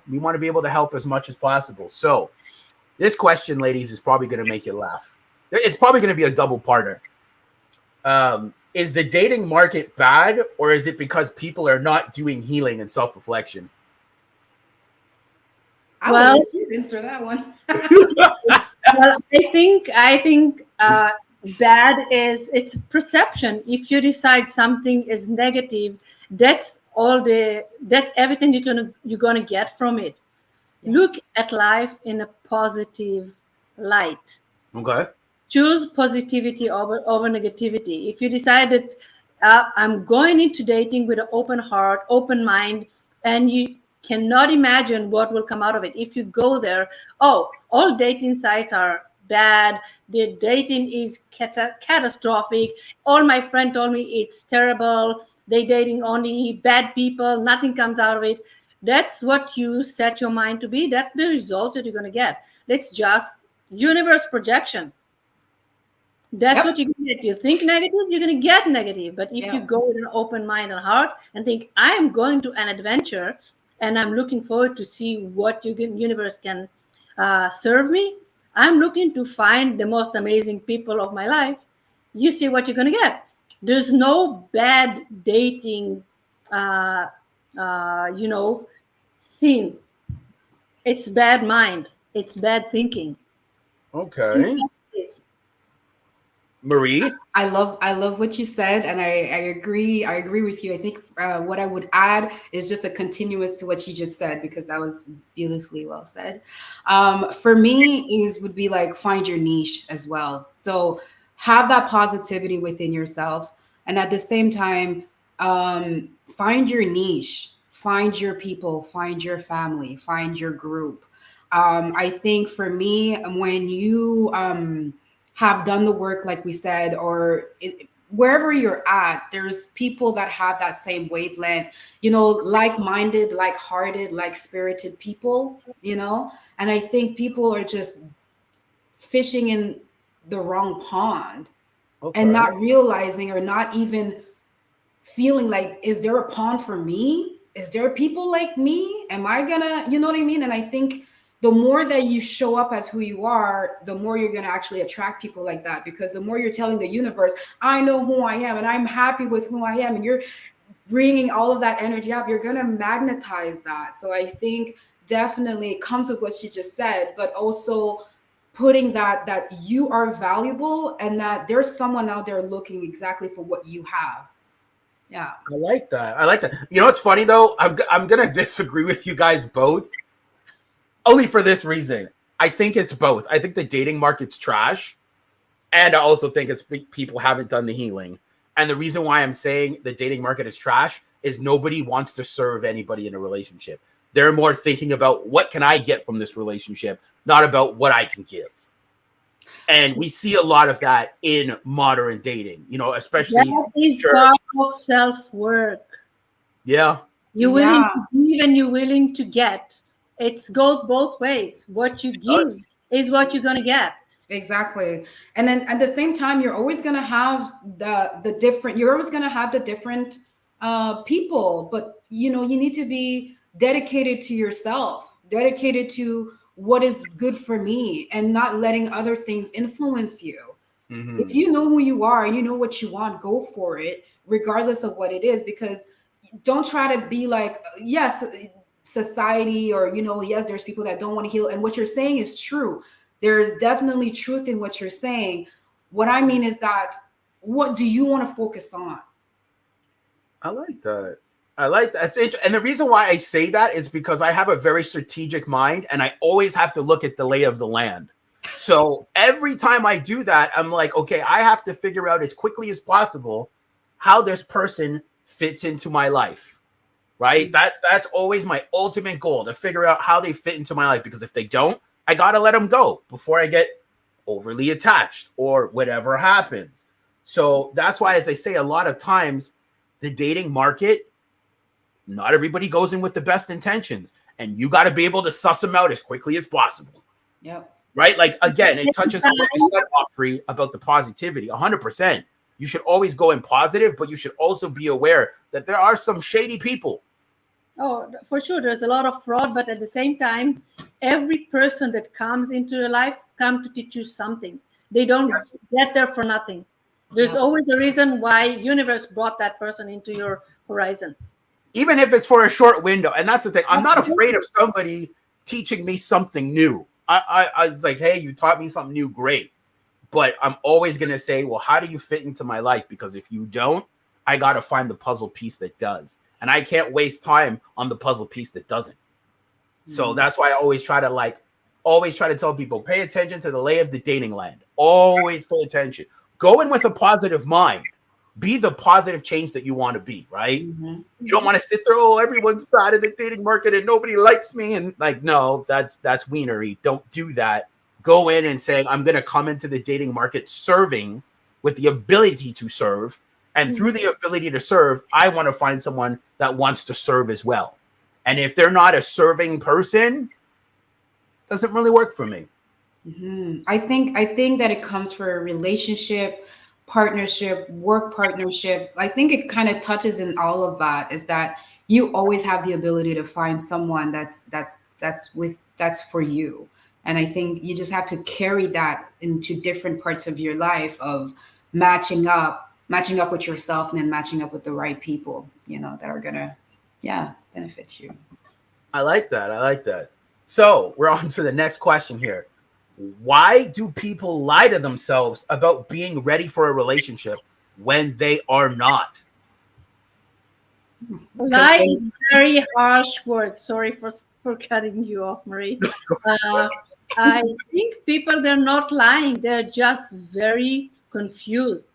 we want to be able to help as much as possible. So this question, ladies, is probably going to make you laugh. It's probably going to be a double parter. Is the dating market bad, or is it because people are not doing healing and self-reflection? I will let you answer that one. Well, I think bad is, it's perception. If you decide something is negative, that's everything you're gonna get from it. Yeah. Look at life in a positive light. Okay. Choose positivity over negativity. If you decide that I'm going into dating with an open heart, open mind, and you cannot imagine what will come out of it. If you go there, all dating sites are bad, the dating is catastrophic, all my friend told me it's terrible, they dating only bad people, nothing comes out of it. That's what you set your mind to be. That's the results that you're going to get. That's just universe projection. That's what you get. You think negative, you're going to get negative. But if you go with an open mind and heart and think, I am going to an adventure and I'm looking forward to see what universe can serve me, I'm looking to find the most amazing people of my life, you see what you're going to get. There's no bad dating, scene. It's bad mind. It's bad thinking. Okay. Marie? I love what you said, and I agree with you. I think what I would add is just a continuous to what you just said, because that was beautifully well said. For me, is would be like find your niche as well. So have that positivity within yourself, and at the same time, find your niche, find your people, find your family, find your group. I think for me, when you have done the work, like we said, or wherever you're at, there's people that have that same wavelength, like-minded, like-hearted, like-spirited people, and I think people are just fishing in the wrong pond and Okay. not realizing, or not even feeling like, is there a pond for me? Is there people like me? Am I gonna, you know what I mean? And I think the more that you show up as who you are, the more you're gonna actually attract people like that, because the more you're telling the universe, I know who I am and I'm happy with who I am, and you're bringing all of that energy up, you're gonna magnetize that. So I think definitely it comes with what she just said, but also putting that you are valuable and that there's someone out there looking exactly for what you have. Yeah. I like that. I like that. You know what's funny though? I'm gonna disagree with you guys both, only for this reason. I think it's both. I think the dating market's trash, and I also think it's people haven't done the healing. And the reason why I'm saying the dating market is trash is nobody wants to serve anybody in a relationship. They're more thinking about what can I get from this relationship, not about what I can give. And we see a lot of that in modern dating, especially. That is Sure. part of self-work. Yeah. You're willing Yeah. to give and you're willing to get. It's goes both ways. What you give is what you're gonna get. Exactly. And then at the same time, you're always gonna have the different, you're always gonna have the different people, but you need to be dedicated to yourself, dedicated to what is good for me, and not letting other things influence you. If Mm-hmm. you know who you are and you know what you want, go for it, regardless of what it is. Because don't try to be like, yes, society, or yes, there's people that don't want to heal, and what you're saying is true. There's definitely truth in what you're saying. What I mean is that, what do you want to focus on? I like that. I like that. And the reason why I say that is because I have a very strategic mind and I always have to look at the lay of the land. So every time I do that, I'm like, okay, I have to figure out as quickly as possible how this person fits into my life. Right? That's always my ultimate goal, to figure out how they fit into my life, because if they don't, I got to let them go before I get overly attached or whatever happens. So that's why, as I say, a lot of times the dating market, not everybody goes in with the best intentions, and you got to be able to suss them out as quickly as possible. Yep. Right? Like, again, it touches on what you said, Ofri, about the positivity. 100%. You should always go in positive, but you should also be aware that there are some shady people. Oh, for sure, there's a lot of fraud, but at the same time, every person that comes into your life comes to teach you something. They don't get there for nothing. There's always a reason why universe brought that person into your horizon. Even if it's for a short window. And that's the thing. I'm not afraid of somebody teaching me something new. I was like, hey, you taught me something new, great. But I'm always going to say, well, how do you fit into my life? Because if you don't, I got to find the puzzle piece that does. And I can't waste time on the puzzle piece that doesn't. So that's why I always try to tell people, pay attention to the lay of the dating land. Always pay attention. Go in with a positive mind. Be the positive change that you want to be, right? Mm-hmm. You don't want to sit there, oh, everyone's bad in the dating market and nobody likes me. And like, no, that's wienery. Don't do that. Go in and say, I'm going to come into the dating market serving with the ability to serve. And through the ability to serve, I want to find someone that wants to serve as well. And if they're not a serving person, it doesn't really work for me. Mm-hmm. I think that it comes for a relationship, partnership, work partnership. I think it kind of touches in all of that, is that you always have the ability to find someone that's for you. And I think you just have to carry that into different parts of your life, of matching up with yourself, and then matching up with the right people, that are gonna, benefit you. I like that. So we're on to the next question here. Why do people lie to themselves about being ready for a relationship when they are not? Lie is very harsh word. Sorry for cutting you off, Marie. Uh, I think people, they're not lying. They're just very confused.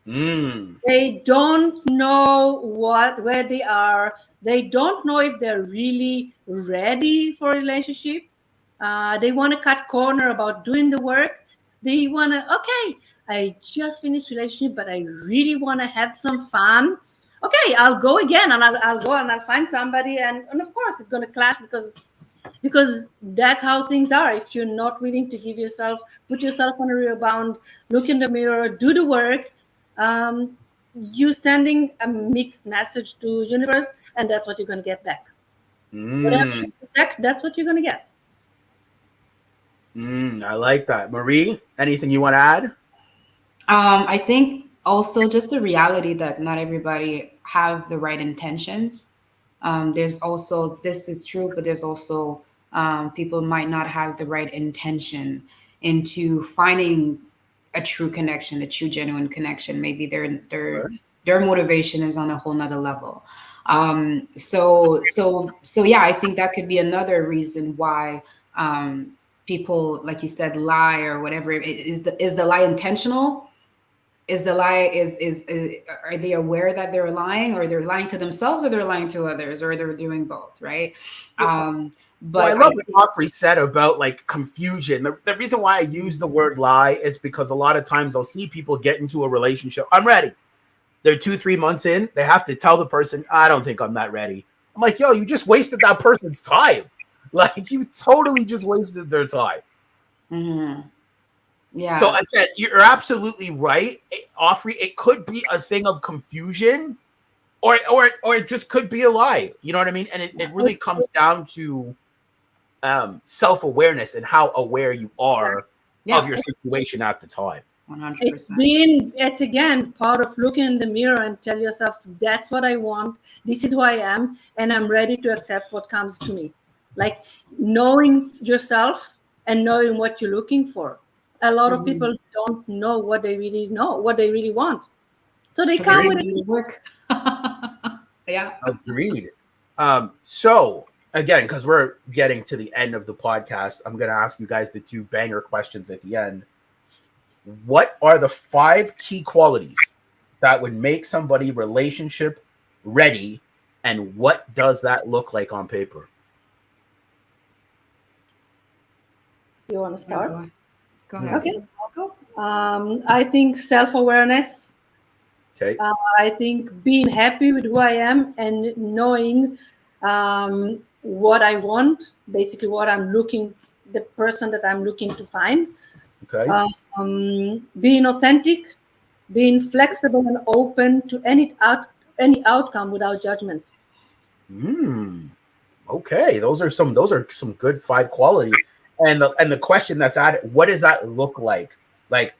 Mm. They don't know where they are. They don't know if they're really ready for a relationship. They want to cut corner about doing the work. They want to, okay, I just finished relationship, but I really want to have some fun. Okay, I'll go again, and I'll go and I'll find somebody, and of course it's going to clash because that's how things are. If you're not willing to put yourself on a rebound, look in the mirror, do the work, you sending a mixed message to universe, and that's what you're going to get back. Whatever Mm. you expect, that's what you're going to get. I like that. Marie, anything you want to add? I think also just the reality that not everybody have the right intentions. There's also, this is true, but there's also people might not have the right intention into finding a true connection, a true genuine connection. Maybe their motivation is on a whole nother level. So yeah, I think that could be another reason why people, like you said, lie or whatever. Is the lie intentional? Is the lie is are they aware that they're lying, or they're lying to themselves, or they're lying to others, or they're doing both, right? Well, But I love what Ofri said about like confusion. The reason why I use the word lie is because a lot of times I'll see people get into a relationship. I'm ready. They're 2-3 months in. They have to tell the person, I don't think I'm that ready. I'm like, yo, you just wasted that person's time. Like, you totally just wasted their time. yeah, So again, you're absolutely right, Ofri. It could be a thing of confusion, or it just could be a lie. You know what I mean? And it really comes down to self-awareness and how aware you are of your situation at the time. 100%. It's again part of looking in the mirror and tell yourself, that's what I want, this is who I am, and I'm ready to accept what comes to me. Like knowing yourself and knowing what you're looking for. A lot of people don't know what they really want, so they come with Do the work. Yeah. Agreed. So again, because we're getting to the end of the podcast, I'm going to ask you guys the two banger questions at the end. What are the 5 key qualities that would make somebody relationship ready, and what does that look like on paper? You want to start? Go ahead. Okay. I think self-awareness. Okay. I think being happy with who I am and knowing what I want, basically what I'm looking, the person that I'm looking to find. Okay. Being authentic, being flexible and open to any outcome without judgment. Okay. Those are some good 5 qualities. And the question that's added, what does that look like? Like,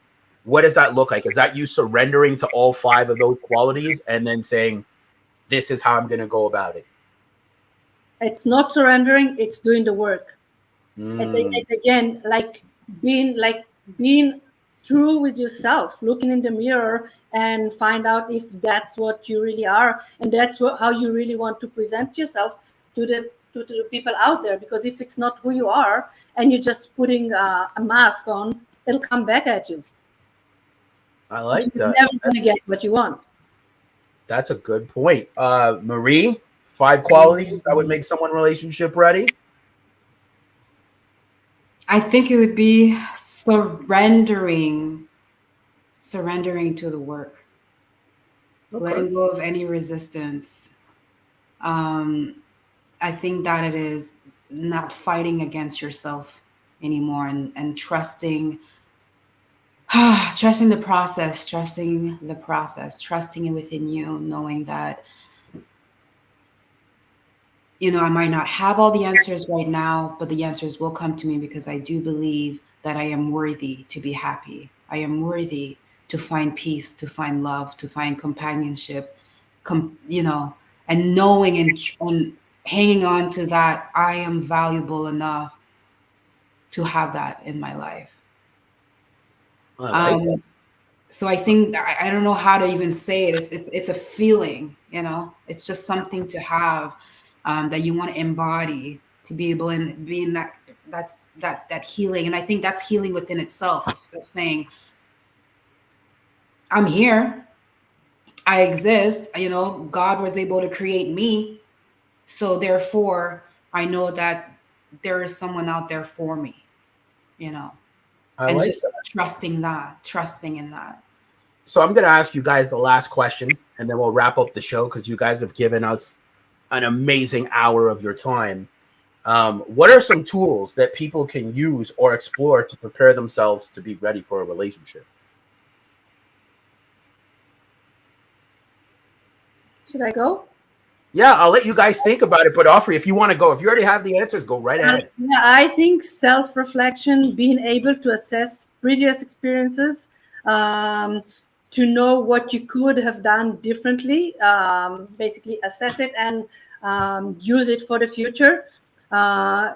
what does that look like? Is that you surrendering to all 5 of those qualities and then saying, this is how I'm going to go about it? It's not surrendering, it's doing the work. It's again like being true with yourself, looking in the mirror and find out if that's what you really are, and that's how you really want to present yourself to the people out there. Because if it's not who you are and you're just putting a mask on, it'll come back at you. I like You're that. never going to get what you want. That's a good point. Marie, 5 qualities that would make someone relationship ready? I think it would be surrendering to the work, letting go of any resistance. I think that it is not fighting against yourself anymore, and trusting trusting the process, trusting it within you, knowing that, I might not have all the answers right now, but the answers will come to me, because I do believe that I am worthy to be happy. I am worthy to find peace, to find love, to find companionship, and knowing and hanging on to that I am valuable enough to have that in my life. I like that. So I think I don't know how to even say it. It's a feeling, It's just something to have, that you want to embody, to be able and be in that healing. And I think that's healing within itself, of saying, I'm here, I exist. God was able to create me, so therefore I know that there is someone out there for me, you know, I and like just that. trusting in that. So I'm going to ask you guys the last question, and then we'll wrap up the show because you guys have given us an amazing hour of your time. What are some tools that people can use or explore to prepare themselves to be ready for a relationship? Should I go? Yeah, I'll let you guys think about it. But Ofri, if you want to go, if you already have the answers, go right ahead. Yeah, I think self-reflection, being able to assess previous experiences, to know what you could have done differently, basically assess it and use it for the future.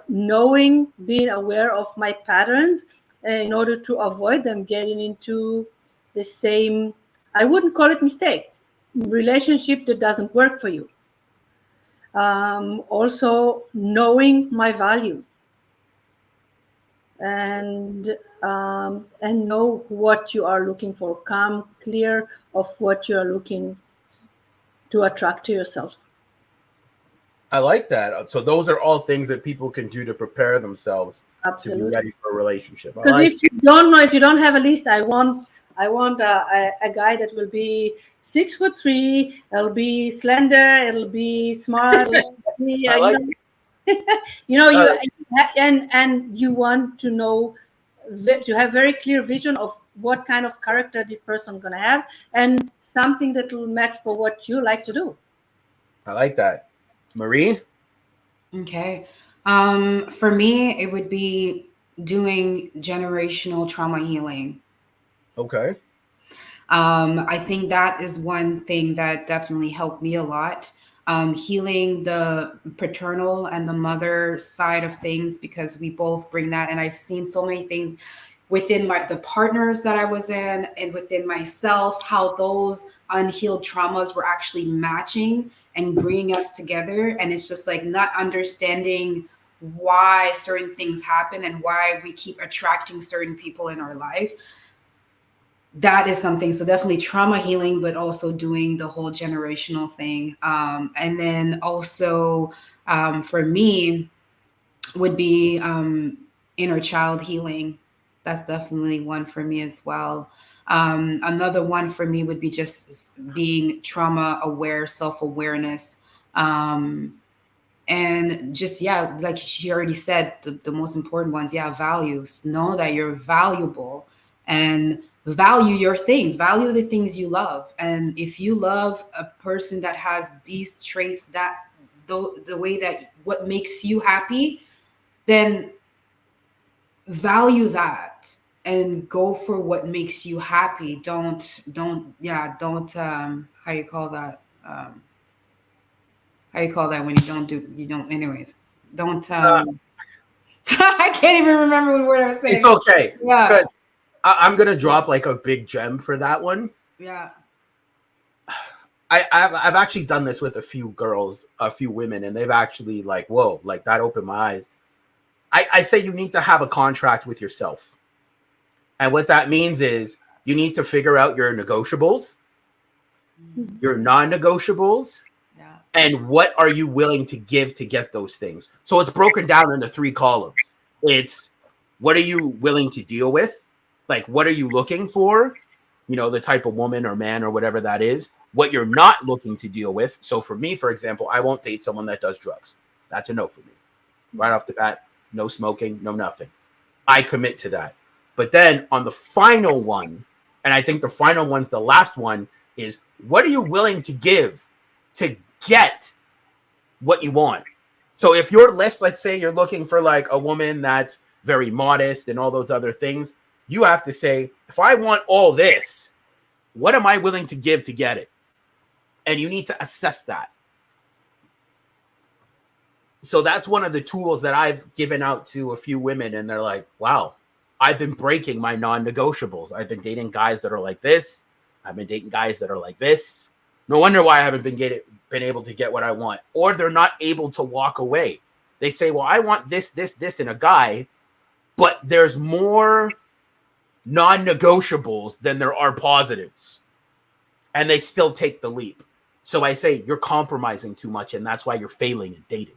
Knowing, being aware of my patterns in order to avoid them getting into the same, I wouldn't call it mistake, relationship that doesn't work for you. Also knowing my values and know what you are looking for. Come clear of what you are looking to attract to yourself. I like that. So those are all things that people can do to prepare themselves to be Absolutely. ready for a relationship. I Because like if you don't know, if you don't have a list, I want a guy that will be 6'3", it'll be slender, it'll be smart, it'll be, I like you and you want to know to have very clear vision of what kind of character this person gonna have, and something that will match for what you like to do. I like that. Marie? Okay. For me, it would be doing generational trauma healing. Okay. I think that is one thing that definitely helped me a lot. Healing the paternal and the mother side of things, because we both bring that. And I've seen so many things within the partners that I was in and within myself, how those unhealed traumas were actually matching and bringing us together. And it's just like not understanding why certain things happen and why we keep attracting certain people in our life. That is something. So definitely trauma healing, but also doing the whole generational thing. And then also, for me, would be inner child healing. That's definitely one for me as well. Another one for me would be just being trauma aware, self-awareness. And just, yeah, like she already said, the most important ones, yeah, values. Know that you're valuable, and value your things, value the things you love. And if you love a person that has these traits, that the way that what makes you happy, then value that and go for what makes you happy. Don't how you call that, how you call that when you don't anyways, don't I can't even remember what word I was It's saying. okay. Yeah. Because I'm going to drop like a big gem for that one. Yeah. I've actually done this with a few girls, a few women, and they've actually like, whoa, like that opened my eyes. I say you need to have a contract with yourself. And what that means is you need to figure out your negotiables, your non-negotiables, Yeah. and what are you willing to give to get those things. So it's broken down into 3 columns. It's what are you willing to deal with? Like, what are you looking for? The type of woman or man or whatever that is. What you're not looking to deal with. So for me, for example, I won't date someone that does drugs. That's a no for me. Right off the bat, no smoking, no nothing. I commit to that. But then on the final one, and I think the final one's the last one, is what are you willing to give to get what you want? So if your list, let's say you're looking for like a woman that's very modest and all those other things, you have to say, if I want all this, what am I willing to give to get it? And you need to assess that. So that's one of the tools that I've given out to a few women, and they're like, wow, I've been breaking my non-negotiables. I've been dating guys that are like this. I've been dating guys that are like this. No wonder why I haven't been able to get what I want, or they're not able to walk away. They say, well, I want this, this, this in a guy, but there's more non-negotiables than there are positives, and they still take the leap. So I say, you're compromising too much, and that's why you're failing in dating.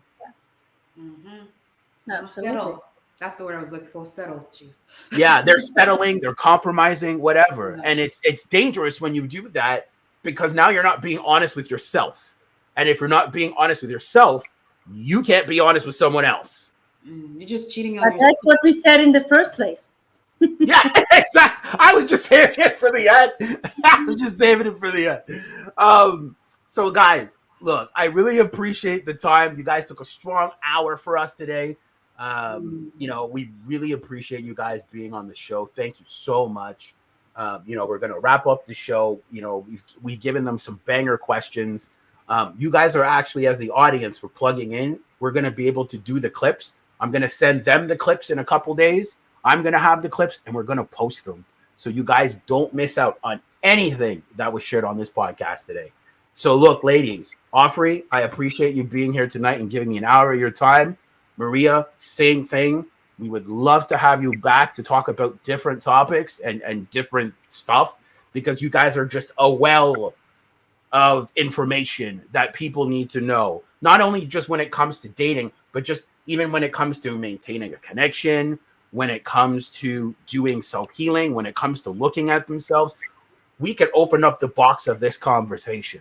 Absolutely. Settle. That's the word I was looking for. Settle. Jeez. Yeah, they're settling, they're compromising, whatever. Yeah. And it's dangerous when you do that, because now you're not being honest with yourself. And if you're not being honest with yourself, you can't be honest with someone else. You're just cheating on yourself. That's what we said in the first place. Yeah, exactly. I was just saving it for the end. So guys, look, I really appreciate the time. You guys took a strong hour for us today. We really appreciate you guys being on the show. Thank you so much. We're going to wrap up the show. We've given them some banger questions. You guys are actually, as the audience, for plugging in, we're going to be able to do the clips. I'm going to send them the clips in a couple days. I'm going to have the clips, and we're going to post them, so you guys don't miss out on anything that was shared on this podcast today. So look, ladies, Ofri, I appreciate you being here tonight and giving me an hour of your time. Maria, same thing. We would love to have you back to talk about different topics and different stuff, because you guys are just a well of information that people need to know, not only just when it comes to dating, but just even when it comes to maintaining a connection, when it comes to doing self-healing, when it comes to looking at themselves. We could open up the box of this conversation,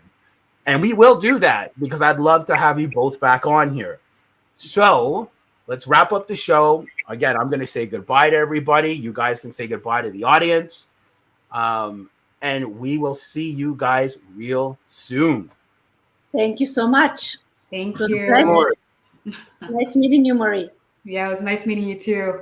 and we will do that, because I'd love to have you both back on here. So let's wrap up the show. Again, I'm going to say goodbye to everybody. You guys can say goodbye to the audience. And we will see you guys real soon. Thank you so much. Thank you. Nice meeting you, Marie. Yeah, it was nice meeting you too.